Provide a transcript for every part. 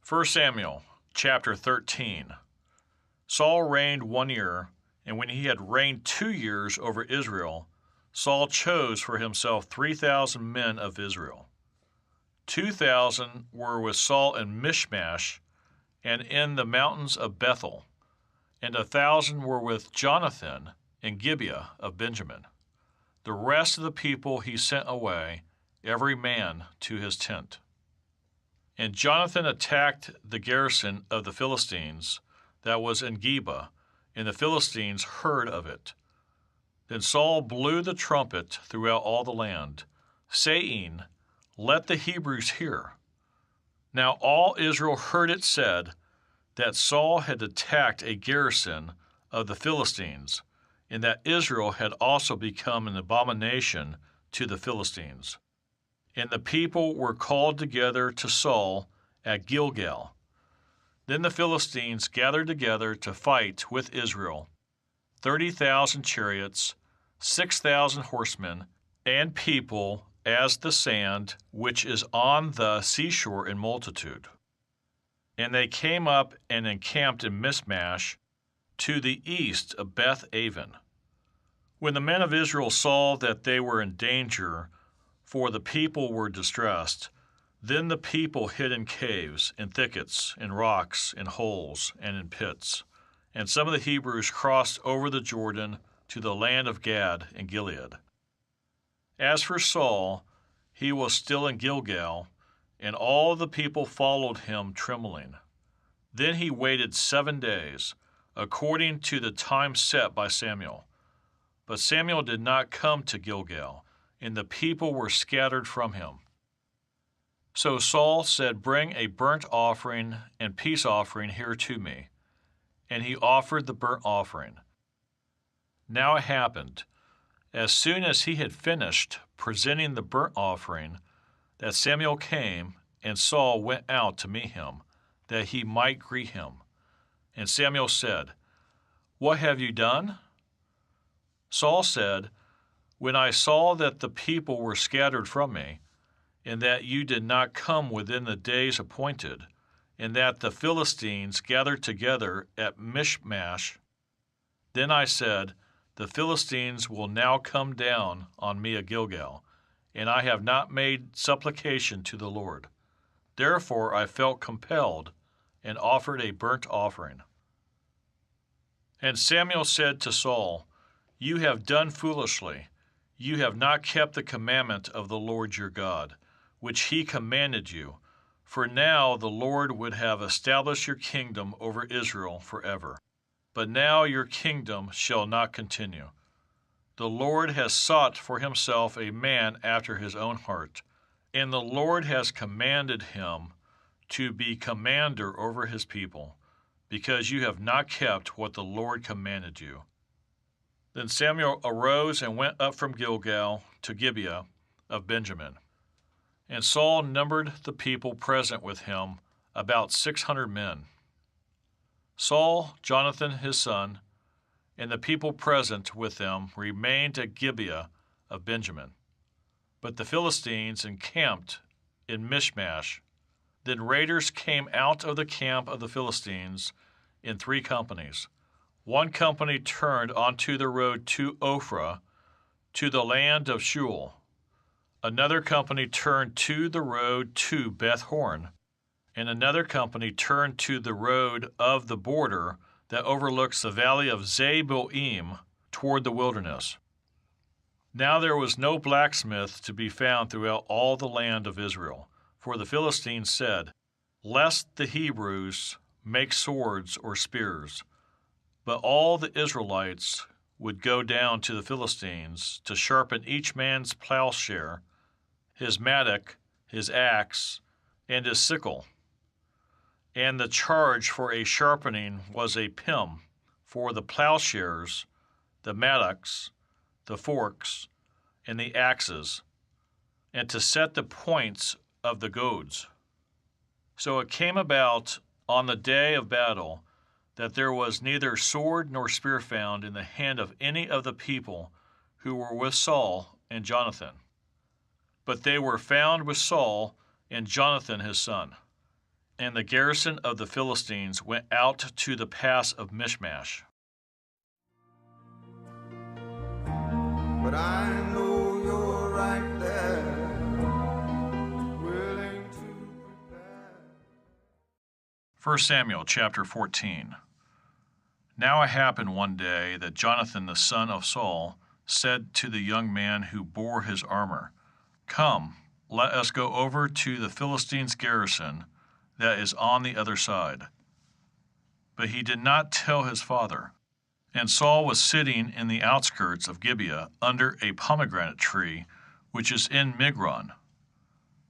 1 Samuel chapter 13. Saul reigned 1 year, and when he had reigned 2 years over Israel, Saul chose for himself 3,000 men of Israel. 2,000 were with Saul in Michmash and in the mountains of Bethel, and 1,000 were with Jonathan in Gibeah of Benjamin. The rest of the people he sent away, every man to his tent. And Jonathan attacked the garrison of the Philistines that was in Geba, and the Philistines heard of it. Then Saul blew the trumpet throughout all the land, saying, "Let the Hebrews hear." Now all Israel heard it said that Saul had attacked a garrison of the Philistines, and that Israel had also become an abomination to the Philistines. And the people were called together to Saul at Gilgal. Then the Philistines gathered together to fight with Israel, 30,000 chariots, 6,000 horsemen, and people as the sand which is on the seashore in multitude. And they came up and encamped in Michmash to the east of Beth-aven. When the men of Israel saw that they were in danger, for the people were distressed, then the people hid in caves, in thickets, in rocks, in holes, and in pits. And some of the Hebrews crossed over the Jordan to the land of Gad and Gilead. As for Saul, he was still in Gilgal, and all the people followed him trembling. Then he waited 7 days, according to the time set by Samuel. But Samuel did not come to Gilgal, and the people were scattered from him. So Saul said, "Bring a burnt offering and peace offering here to me." And he offered the burnt offering. Now it happened, as soon as he had finished presenting the burnt offering, that Samuel came, and Saul went out to meet him, that he might greet him. And Samuel said, "What have you done?" Saul said, "When I saw that the people were scattered from me, and that you did not come within the days appointed, and that the Philistines gathered together at Michmash, then I said, the Philistines will now come down on me at Gilgal, and I have not made supplication to the Lord. Therefore I felt compelled and offered a burnt offering." And Samuel said to Saul, "You have done foolishly. You have not kept the commandment of the Lord your God, which he commanded you, for now the Lord would have established your kingdom over Israel forever. But now your kingdom shall not continue. The Lord has sought for himself a man after his own heart, and the Lord has commanded him to be commander over his people, because you have not kept what the Lord commanded you." Then Samuel arose and went up from Gilgal to Gibeah of Benjamin. And Saul numbered the people present with him, about 600 men. Saul, Jonathan his son, and the people present with them remained at Gibeah of Benjamin. But the Philistines encamped in Michmash. Then raiders came out of the camp of the Philistines in 3 companies. One company turned onto the road to Ophrah, to the land of Shual. Another company turned to the road to Beth-horon, and another company turned to the road of the border that overlooks the valley of Zeboim toward the wilderness. Now there was no blacksmith to be found throughout all the land of Israel, for the Philistines said, "Lest the Hebrews make swords or spears." But all the Israelites would go down to the Philistines to sharpen each man's plowshare, his mattock, his axe, and his sickle. And the charge for a sharpening was a pim for the plowshares, the mattocks, the forks, and the axes, and to set the points of the goads. So it came about on the day of battle that there was neither sword nor spear found in the hand of any of the people who were with Saul and Jonathan. But they were found with Saul and Jonathan his son. And the garrison of the Philistines went out to the pass of Michmash. But I know you're right there, willing to prepare. 1 Samuel chapter 14. Now it happened one day that Jonathan the son of Saul said to the young man who bore his armor, "Come, let us go over to the Philistines' garrison that is on the other side." But he did not tell his father. And Saul was sitting in the outskirts of Gibeah under a pomegranate tree, which is in Migron.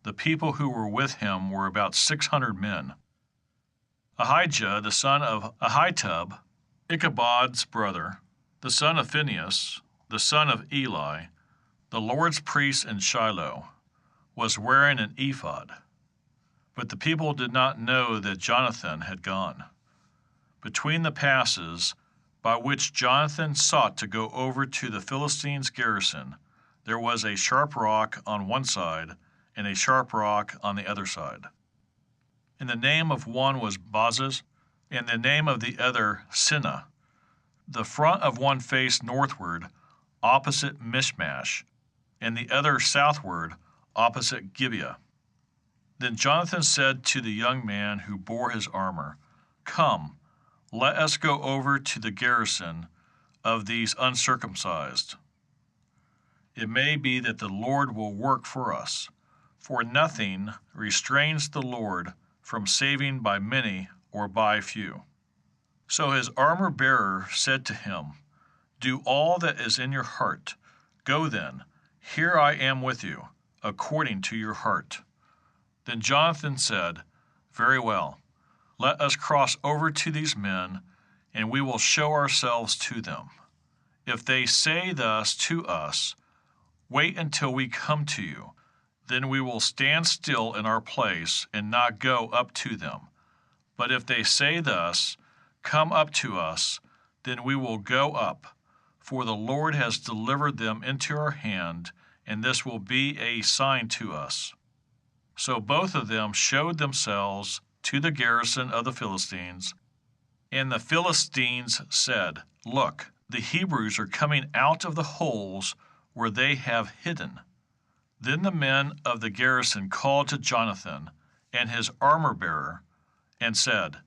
The people who were with him were about 600 men. Ahijah, the son of Ahitub, Ichabod's brother, the son of Phinehas, the son of Eli, the Lord's priest in Shiloh, was wearing an ephod. But the people did not know that Jonathan had gone. Between the passes by which Jonathan sought to go over to the Philistines' garrison, there was a sharp rock on one side and a sharp rock on the other side. And the name of one was Bozez, and the name of the other Sinah. The front of one faced northward, opposite Michmash, and the other southward, opposite Gibeah. Then Jonathan said to the young man who bore his armor, "Come, let us go over to the garrison of these uncircumcised. It may be that the Lord will work for us, for nothing restrains the Lord from saving by many or by few." So his armor-bearer said to him, "Do all that is in your heart. Go then, here I am with you, according to your heart." Then Jonathan said, "Very well. Let us cross over to these men, and we will show ourselves to them. If they say thus to us, 'Wait until we come to you,' then we will stand still in our place and not go up to them. But if they say thus, 'Come up to us,' then we will go up, for the Lord has delivered them into our hand, and this will be a sign to us." So both of them showed themselves to the garrison of the Philistines, and the Philistines said, "Look, the Hebrews are coming out of the holes where they have hidden." Then the men of the garrison called to Jonathan and his armor-bearer and said,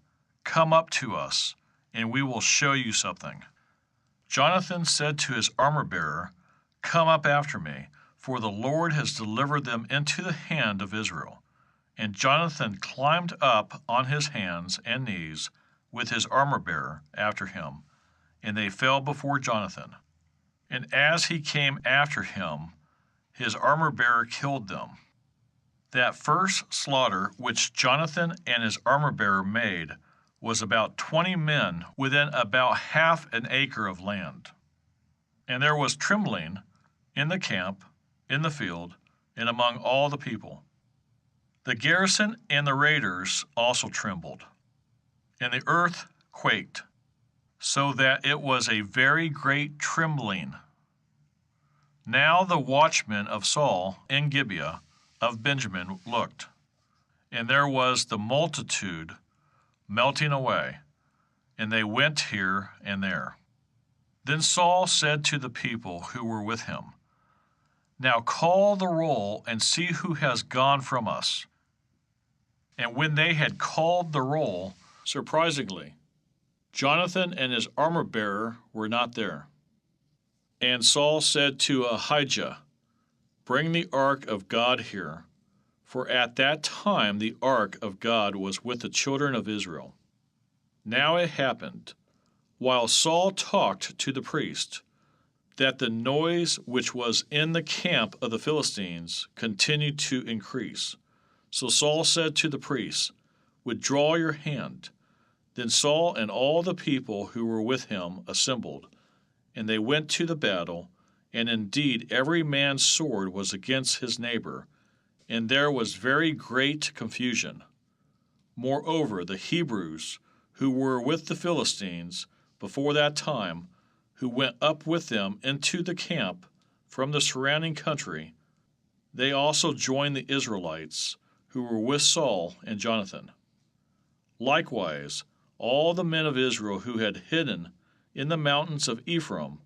"Come up to us, and we will show you something." Jonathan said to his armor-bearer, "Come up after me, for the Lord has delivered them into the hand of Israel." And Jonathan climbed up on his hands and knees with his armor-bearer after him, and they fell before Jonathan. And as he came after him, his armor-bearer killed them. That first slaughter which Jonathan and his armor-bearer made was about 20 men within about half an acre of land. And there was trembling in the camp, in the field, and among all the people. The garrison and the raiders also trembled, and the earth quaked, so that it was a very great trembling. Now the watchmen of Saul in Gibeah of Benjamin looked, and there was the multitude melting away, and they went here and there. Then Saul said to the people who were with him, "Now call the roll and see who has gone from us." And when they had called the roll, surprisingly, Jonathan and his armor-bearer were not there. And Saul said to Ahijah, "Bring the ark of God here," for at that time the ark of God was with the children of Israel. Now it happened, while Saul talked to the priest, that the noise which was in the camp of the Philistines continued to increase. So Saul said to the priests, "Withdraw your hand." Then Saul and all the people who were with him assembled, and they went to the battle, and indeed every man's sword was against his neighbor, and there was very great confusion. Moreover, the Hebrews who were with the Philistines before that time, who went up with them into the camp from the surrounding country, they also joined the Israelites who were with Saul and Jonathan. Likewise, all the men of Israel who had hidden in the mountains of Ephraim,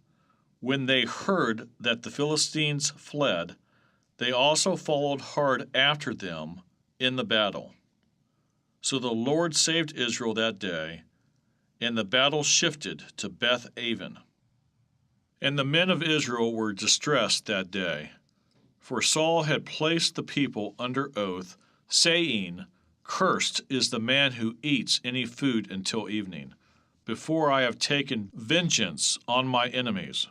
when they heard that the Philistines fled, they also followed hard after them in the battle. So the Lord saved Israel that day, and the battle shifted to Beth-aven. And the men of Israel were distressed that day, for Saul had placed the people under oath, saying, Cursed is the man who eats any food until evening, before I have taken vengeance on my enemies.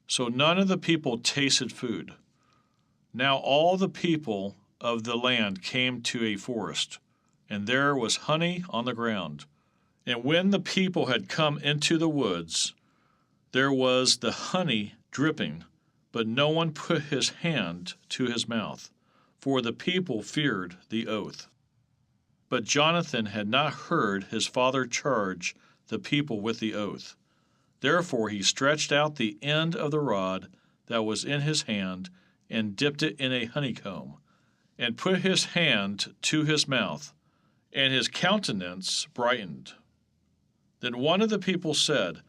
So none of the people tasted food. Now all the people of the land came to a forest, and there was honey on the ground. And when the people had come into the woods, there was the honey dripping, but no one put his hand to his mouth, for the people feared the oath. But Jonathan had not heard his father charge the people with the oath. Therefore he stretched out the end of the rod that was in his hand, and dipped it in a honeycomb, and put his hand to his mouth, and his countenance brightened. Then one of the people said,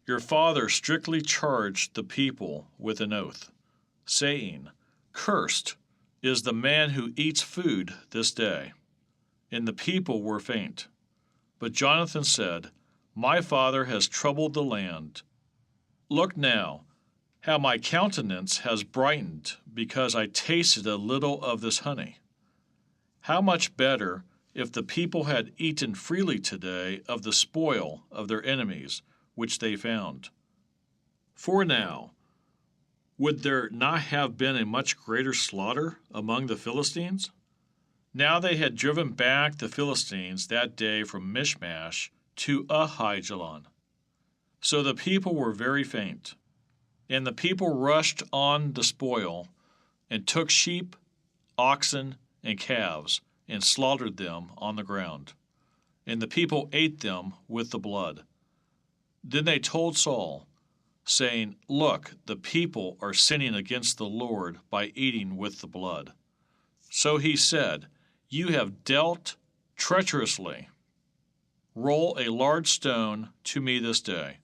Your father strictly charged the people with an oath, saying, Cursed is the man who eats food this day. And the people were faint. But Jonathan said, My father has troubled the land. Look now, how my countenance has brightened, because I tasted a little of this honey. How much better if the people had eaten freely today of the spoil of their enemies, which they found. For now, would there not have been a much greater slaughter among the Philistines? Now they had driven back the Philistines that day from Michmash to Ahijalon. So the people were very faint. And the people rushed on the spoil, and took sheep, oxen, and calves, and slaughtered them on the ground. And the people ate them with the blood. Then they told Saul, saying, Look, the people are sinning against the Lord by eating with the blood. So he said, You have dealt treacherously. Roll a large stone to me this day.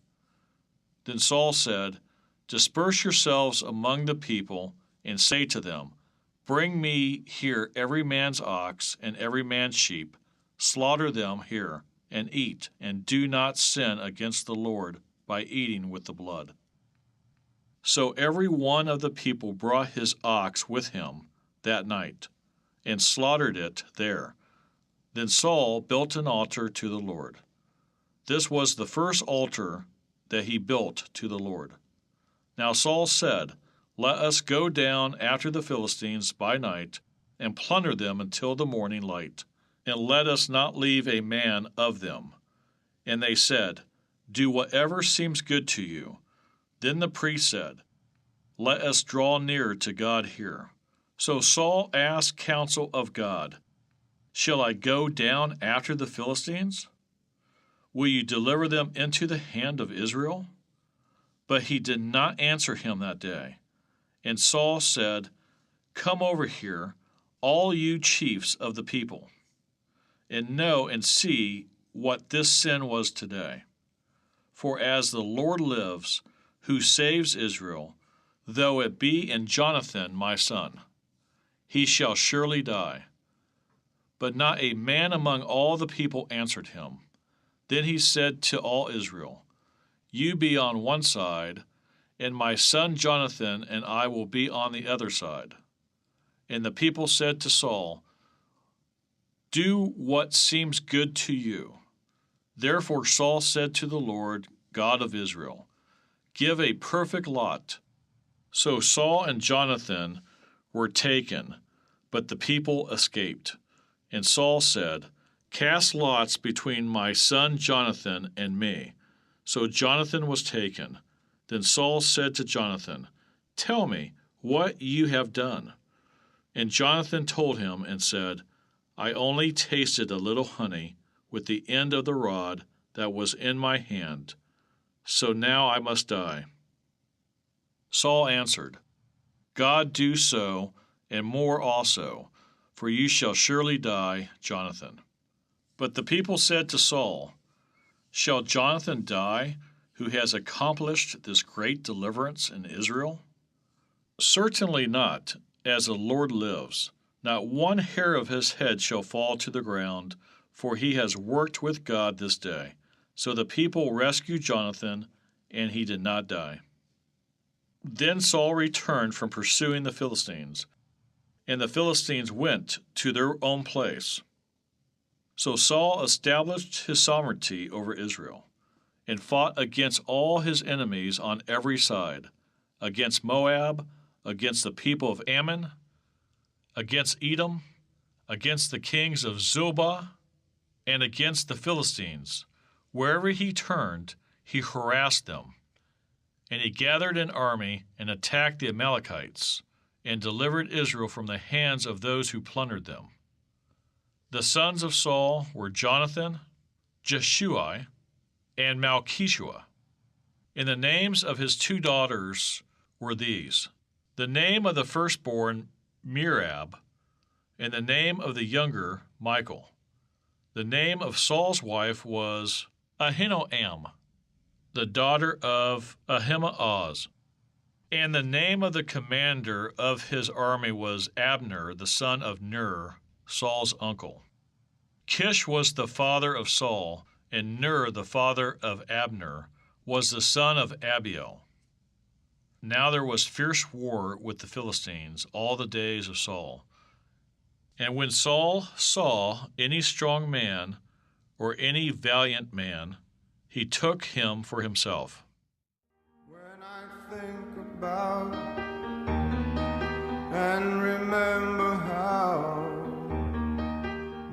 Then Saul said, Disperse yourselves among the people, and say to them, Bring me here every man's ox and every man's sheep, slaughter them here, and eat, and do not sin against the Lord by eating with the blood. So every one of the people brought his ox with him that night, and slaughtered it there. Then Saul built an altar to the Lord. This was the first altar that he built to the Lord. Now Saul said, Let us go down after the Philistines by night, and plunder them until the morning light, and let us not leave a man of them. And they said, Do whatever seems good to you. Then the priest said, Let us draw near to God here. So Saul asked counsel of God, Shall I go down after the Philistines? Will you deliver them into the hand of Israel? But he did not answer him that day. And Saul said, Come over here, all you chiefs of the people, and know and see what this sin was today. For as the Lord lives, who saves Israel, though it be in Jonathan my son, he shall surely die. But not a man among all the people answered him. Then he said to all Israel, You be on one side, and my son Jonathan and I will be on the other side. And the people said to Saul, Do what seems good to you. Therefore Saul said to the Lord, God of Israel, Give a perfect lot. So Saul and Jonathan were taken, but the people escaped. And Saul said, Cast lots between my son Jonathan and me. So Jonathan was taken. Then Saul said to Jonathan, Tell me what you have done. And Jonathan told him and said, I only tasted a little honey with the end of the rod that was in my hand. So now I must die. Saul answered, God do so, and more also, for you shall surely die, Jonathan. But the people said to Saul, "Shall Jonathan die, who has accomplished this great deliverance in Israel?" "Certainly not, as the Lord lives. Not one hair of his head shall fall to the ground, for he has worked with God this day." So the people rescued Jonathan, and he did not die. Then Saul returned from pursuing the Philistines, and the Philistines went to their own place. So Saul established his sovereignty over Israel, and fought against all his enemies on every side, against Moab, against the people of Ammon, against Edom, against the kings of Zobah, and against the Philistines. Wherever he turned, he harassed them. And he gathered an army and attacked the Amalekites, and delivered Israel from the hands of those who plundered them. The sons of Saul were Jonathan, Jeshui, and Malchishua. And the names of his 2 daughters were these: the name of the firstborn Merab, and the name of the younger Michal. The name of Saul's wife was Ahinoam, the daughter of Ahimaaz. And the name of the commander of his army was Abner, the son of Ner, Saul's uncle. Kish was the father of Saul, and Ner, the father of Abner, was the son of Abiel. Now there was fierce war with the Philistines all the days of Saul. And when Saul saw any strong man or any valiant man, he took him for himself. When I think about and remember how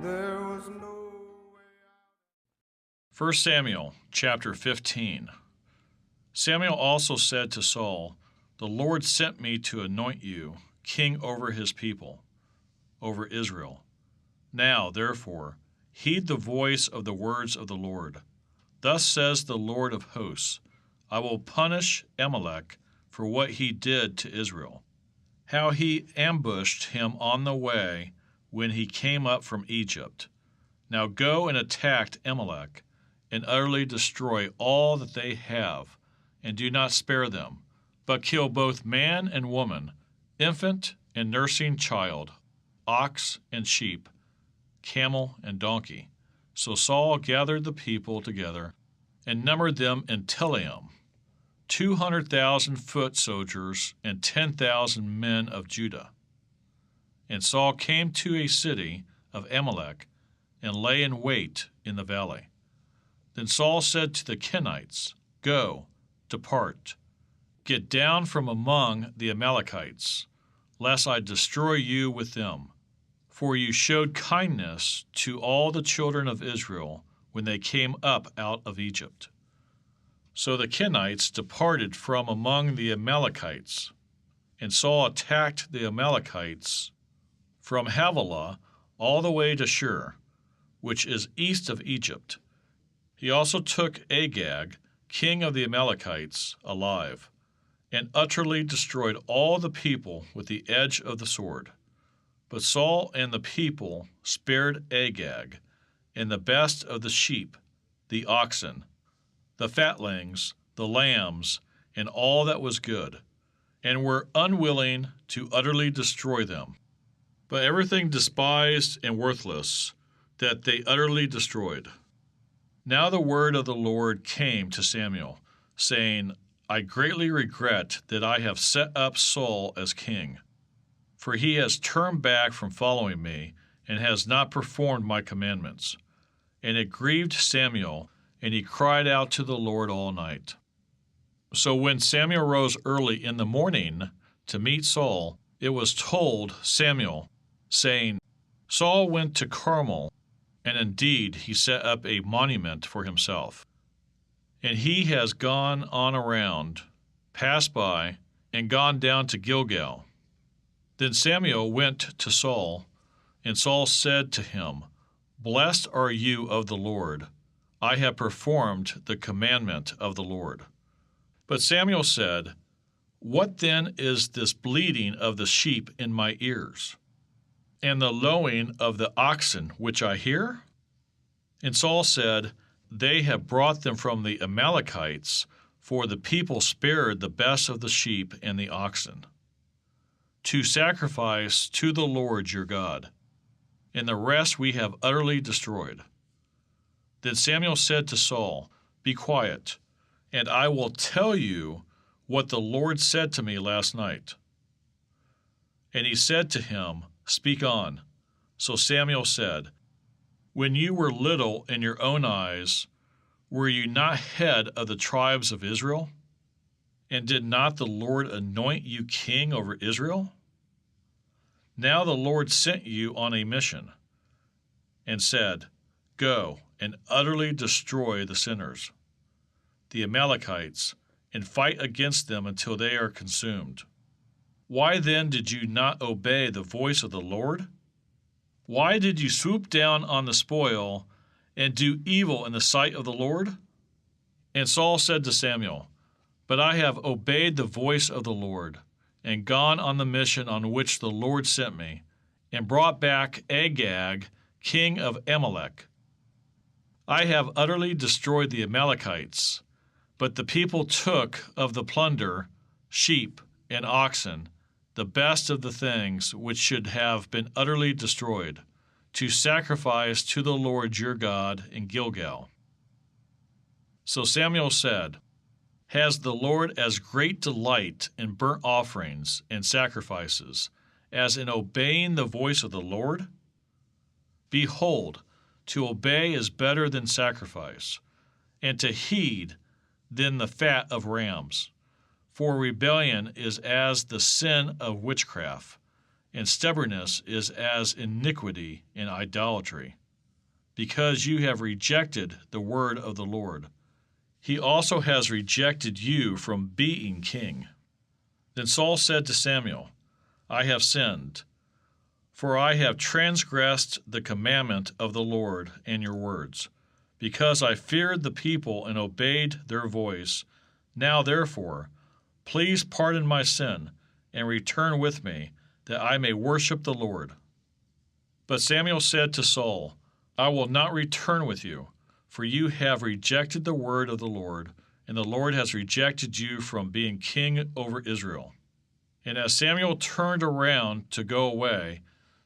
there was no way out. 1 Samuel chapter 15. Samuel also said to Saul, "The Lord sent me to anoint you king over his people, over Israel. Now, therefore, heed the voice of the words of the Lord. Thus says the Lord of hosts, I will punish Amalek for what he did to Israel, how he ambushed him on the way when he came up from Egypt. Now go and attack Amalek, and utterly destroy all that they have, and do not spare them, but kill both man and woman, infant and nursing child, ox and sheep, camel and donkey." So Saul gathered the people together and numbered them in Telaim, 200,000 foot soldiers and 10,000 men of Judah. And Saul came to a city of Amalek and lay in wait in the valley. Then Saul said to the Kenites, "Go, depart, get down from among the Amalekites, lest I destroy you with them. For you showed kindness to all the children of Israel when they came up out of Egypt." So the Kenites departed from among the Amalekites, and Saul attacked the Amalekites from Havilah all the way to Shur, which is east of Egypt. He also took Agag, king of the Amalekites, alive, and utterly destroyed all the people with the edge of the sword. But Saul and the people spared Agag, and the best of the sheep, the oxen, the fatlings, the lambs, and all that was good, and were unwilling to utterly destroy them. But everything despised and worthless, that they utterly destroyed. Now the word of the Lord came to Samuel, saying, "I greatly regret that I have set up Saul as king, for he has turned back from following me, and has not performed my commandments." And it grieved Samuel, and he cried out to the Lord all night. So when Samuel rose early in the morning to meet Saul, it was told Samuel, saying, "Saul went to Carmel, and indeed he set up a monument for himself. And he has gone on around, passed by, and gone down to Gilgal." Then Samuel went to Saul, and Saul said to him, "Blessed are you of the Lord. I have performed the commandment of the Lord." But Samuel said, "What then is this bleating of the sheep in my ears, and the lowing of the oxen which I hear?" And Saul said, They have brought them from the Amalekites, for the people spared the best of the sheep and the oxen, to sacrifice to the Lord your God, and the rest we have utterly destroyed. Then Samuel said to Saul, Be quiet, and I will tell you what the Lord said to me last night. And he said to him, Speak on. So Samuel said, When you were little in your own eyes, were you not head of the tribes of Israel? And did not the Lord anoint you king over Israel? Now the Lord sent you on a mission, and said, Go and utterly destroy the sinners, the Amalekites, and fight against them until they are consumed. Why then did you not obey the voice of the Lord? Why did you swoop down on the spoil and do evil in the sight of the Lord? And Saul said to Samuel, But I have obeyed the voice of the Lord, and gone on the mission on which the Lord sent me, and brought back Agag, king of Amalek. I have utterly destroyed the Amalekites, but the people took of the plunder, sheep and oxen, the best of the things which should have been utterly destroyed, to sacrifice to the Lord your God in Gilgal. So Samuel said, Has the Lord as great delight in burnt offerings and sacrifices as in obeying the voice of the Lord? Behold, to obey is better than sacrifice, and to heed than the fat of rams. For rebellion is as the sin of witchcraft, and stubbornness is as iniquity and idolatry. Because you have rejected the word of the Lord, he also has rejected you from being king. Then Saul said to Samuel, I have sinned, for I have transgressed the commandment of the Lord and your words, because I feared the people and obeyed their voice. Now therefore, please pardon my sin, and return with me, that I may worship the Lord. But Samuel said to Saul, I will not return with you, for you have rejected the word of the Lord, and the Lord has rejected you from being king over Israel. And as Samuel turned around to go away,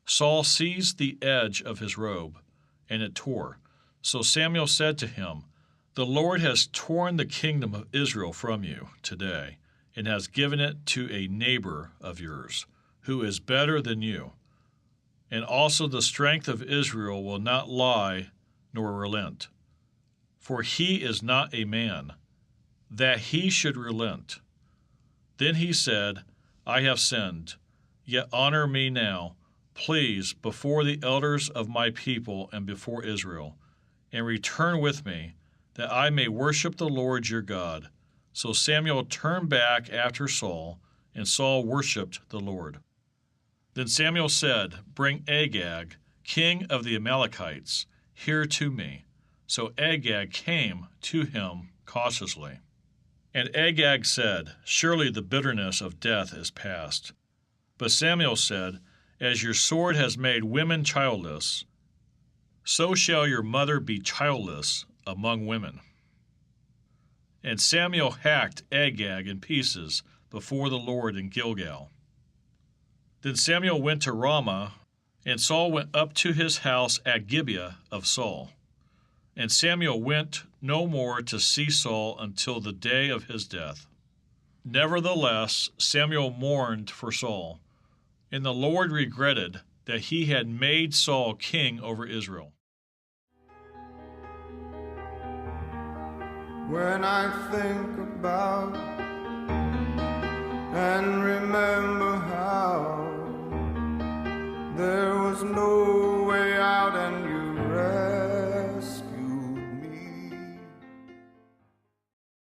Saul seized the edge of his robe, and it tore. So Samuel said to him, The Lord has torn the kingdom of Israel from you today, and has given it to a neighbor of yours, who is better than you. And also the strength of Israel will not lie nor relent. For he is not a man, that he should relent. Then he said, I have sinned, yet honor me now, please, before the elders of my people and before Israel, and return with me, that I may worship the Lord your God. So Samuel turned back after Saul, and Saul worshipped the Lord. Then Samuel said, Bring Agag, king of the Amalekites, here to me. So Agag came to him cautiously. And Agag said, Surely the bitterness of death is past. But Samuel said, As your sword has made women childless, so shall your mother be childless among women. And Samuel hacked Agag in pieces before the Lord in Gilgal. Then Samuel went to Ramah, and Saul went up to his house at Gibeah of Saul. And Samuel went no more to see Saul until the day of his death. Nevertheless, Samuel mourned for Saul, and the Lord regretted that he had made Saul king over Israel. When I think about and remember how there